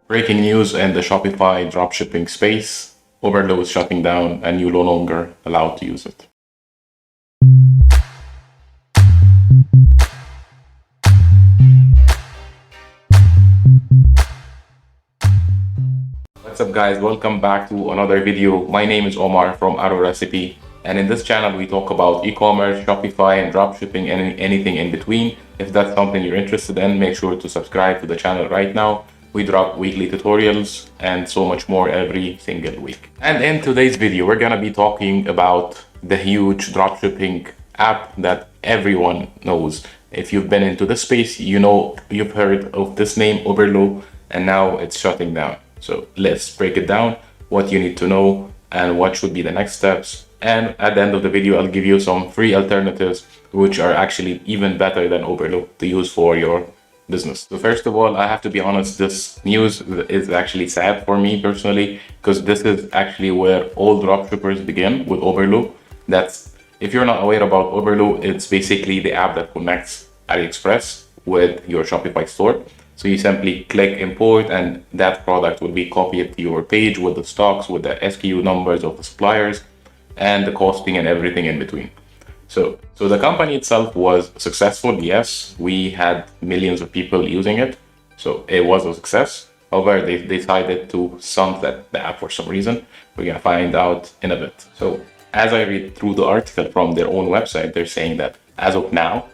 Breaking news in the Shopify dropshipping space. Oberlo is shutting down and you're no longer allowed to use it. What's up guys, welcome back to another video. My name is Omar from Arrow Recipe, and in this channel we talk about e-commerce, Shopify and dropshipping and anything in between. If that's something you're interested in, make sure to subscribe to the channel right now. We drop weekly tutorials and so much more every single week. And in today's video, we're gonna be talking about the huge dropshipping app that everyone knows. If you've been into the space, you know, you've heard of this name, Oberlo, and now it's shutting down. So let's break it down, what you need to know and what should be the next steps. And at the end of the video, I'll give you some free alternatives, which are actually even better than Oberlo to use for your business. So first of all, I have to be honest, this news is actually sad for me personally, because this is actually where all dropshippers begin, with Oberlo. That's, if you're not aware about Oberlo, it's basically the app that connects AliExpress with your Shopify store. So you simply click import and that product will be copied to your page with the stocks, with the SKU numbers of the suppliers and the costing and everything in between. So the company itself was successful. Yes, we had millions of people using it. So it was a success. However, they decided to sunset the app for some reason. We're gonna find out in a bit. So as I read through the article from their own website, they're saying that as of now,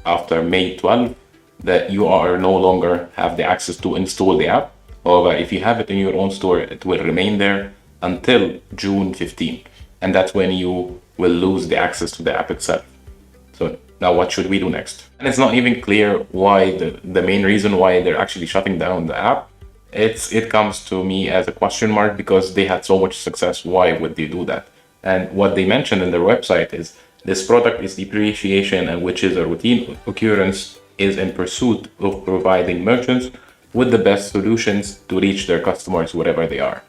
after May 12th, that you are no longer have the access to install the app. However, if you have it in your own store, it will remain there until June 15th. And that's when you will lose the access to the app itself. So now what should we do next? And it's not even clear why the main reason why they're actually shutting down the app. It comes to me as a question mark, because they had so much success. Why would they do that? And what they mentioned in their website is this product is depreciation, and which is a routine occurrence, is in pursuit of providing merchants with the best solutions to reach their customers wherever they are.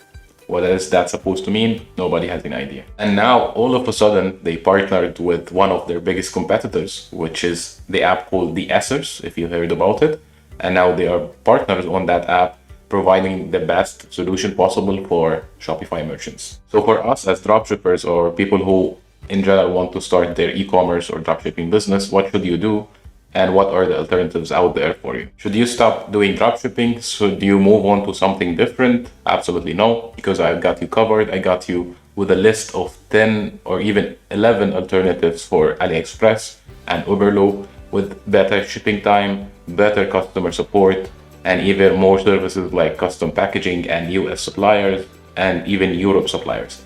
What is that supposed to mean? Nobody has an idea. And now all of a sudden they partnered with one of their biggest competitors, which is the app called The Essers, if you heard about it. And now they are partners on that app, providing the best solution possible for Shopify merchants. So for us as dropshippers or people who in general want to start their e-commerce or dropshipping business, what should you do? And what are the alternatives out there for you? Should you stop doing dropshipping? Should you move on to something different? Absolutely no, because I've got you covered. I got you with a list of 10 or even 11 alternatives for AliExpress and Oberlo, with better shipping time, better customer support, and even more services like custom packaging and US suppliers and even Europe suppliers.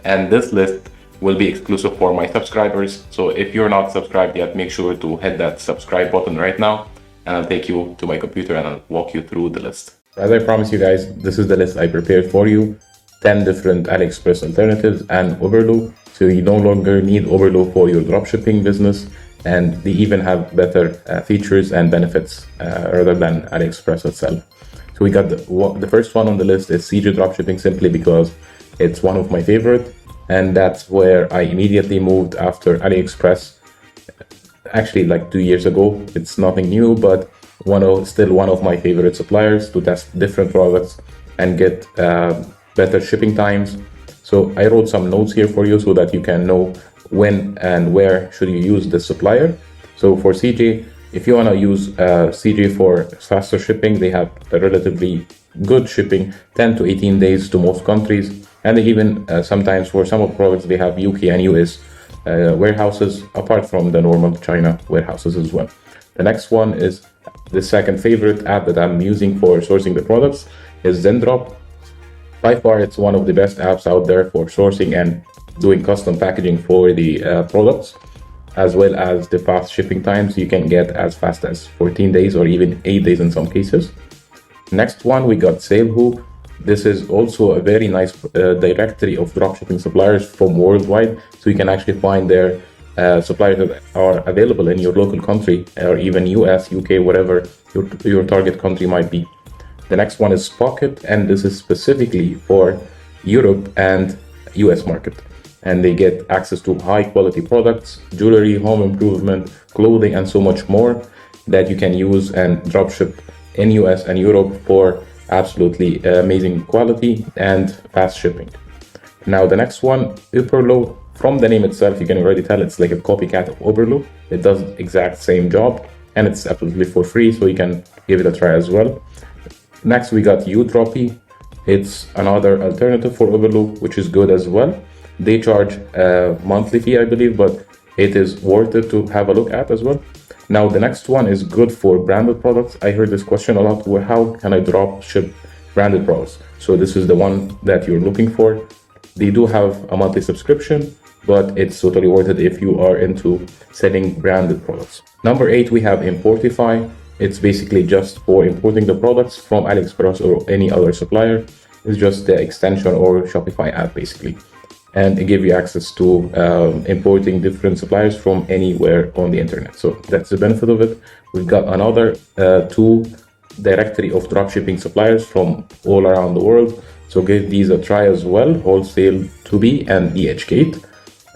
And this list will be exclusive for my subscribers. So if you're not subscribed yet, make sure to hit that subscribe button right now, and I'll take you to my computer and I'll walk you through the list. As I promised you guys, this is the list I prepared for you. 10 different AliExpress alternatives and Oberlo. So you no longer need Oberlo for your dropshipping business, and they even have better features and benefits rather than AliExpress itself. So we got the first one on the list is CJ Dropshipping, simply because it's one of my favorite. And that's where I immediately moved after AliExpress, actually like 2 years ago. It's nothing new, but still one of my favorite suppliers to test different products and get better shipping times. So I wrote some notes here for you so that you can know when and where should you use this supplier. So for CJ, if you want to use CJ for faster shipping, they have a relatively good shipping, 10 to 18 days to most countries. And they even sometimes for some of the products, they have UK and US warehouses, apart from the normal China warehouses as well. The next one is the second favorite app that I'm using for sourcing the products is Zendrop. By far, it's one of the best apps out there for sourcing and doing custom packaging for the products, as well as the fast shipping times. You can get as fast as 14 days or even 8 days in some cases. Next one, we got SaleWho. This is also a very nice directory of dropshipping suppliers from worldwide. So you can actually find their suppliers that are available in your local country, or even US, UK, whatever your target country might be. The next one is Pocket, and this is specifically for Europe and US market. And they get access to high quality products, jewelry, home improvement, clothing, and so much more that you can use and dropship in US and Europe for absolutely amazing quality and fast shipping. Now the next one, Oberlo. From the name itself, you can already tell it's like a copycat of Oberlo. It does exact same job, and it's absolutely for free, so you can give it a try as well. Next, we got Udroppy. It's another alternative for Oberlo, which is good as well. They charge a monthly fee, I believe, but it is worth it to have a look at as well. Now, the next one is good for branded products. I heard this question a lot, where how can I drop ship branded products? So this is the one that you're looking for. They do have a monthly subscription, but it's totally worth it if you are into selling branded products. Number 8, we have Importify. It's basically just for importing the products from AliExpress or any other supplier. It's just the extension or Shopify app basically. And it gives you access to importing different suppliers from anywhere on the internet. So that's the benefit of it. We've got another two directory of dropshipping suppliers from all around the world. So give these a try as well, Wholesale 2B and DHgate.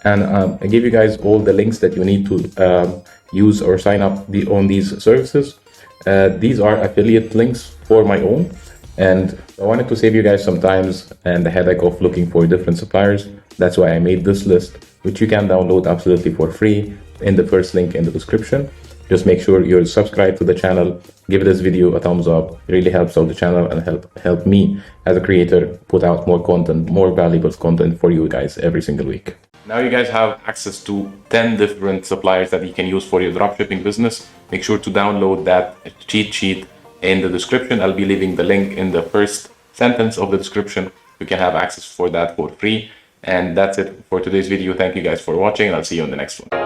And I give you guys all the links that you need to use or sign up on these services. These are affiliate links for my own. And I wanted to save you guys some times and the headache of looking for different suppliers. That's why I made this list, which you can download absolutely for free in the first link in the description. Just make sure you're subscribed to the channel, give this video a thumbs up. It really helps out the channel and help me as a creator put out more content, more valuable content for you guys every single week. Now you guys have access to 10 different suppliers that you can use for your dropshipping business. Make sure to download that cheat sheet in the description. I'll be leaving the link in the first sentence of the description. You can have access for that for free. And that's it for today's video. Thank you guys for watching, and I'll see you on the next one.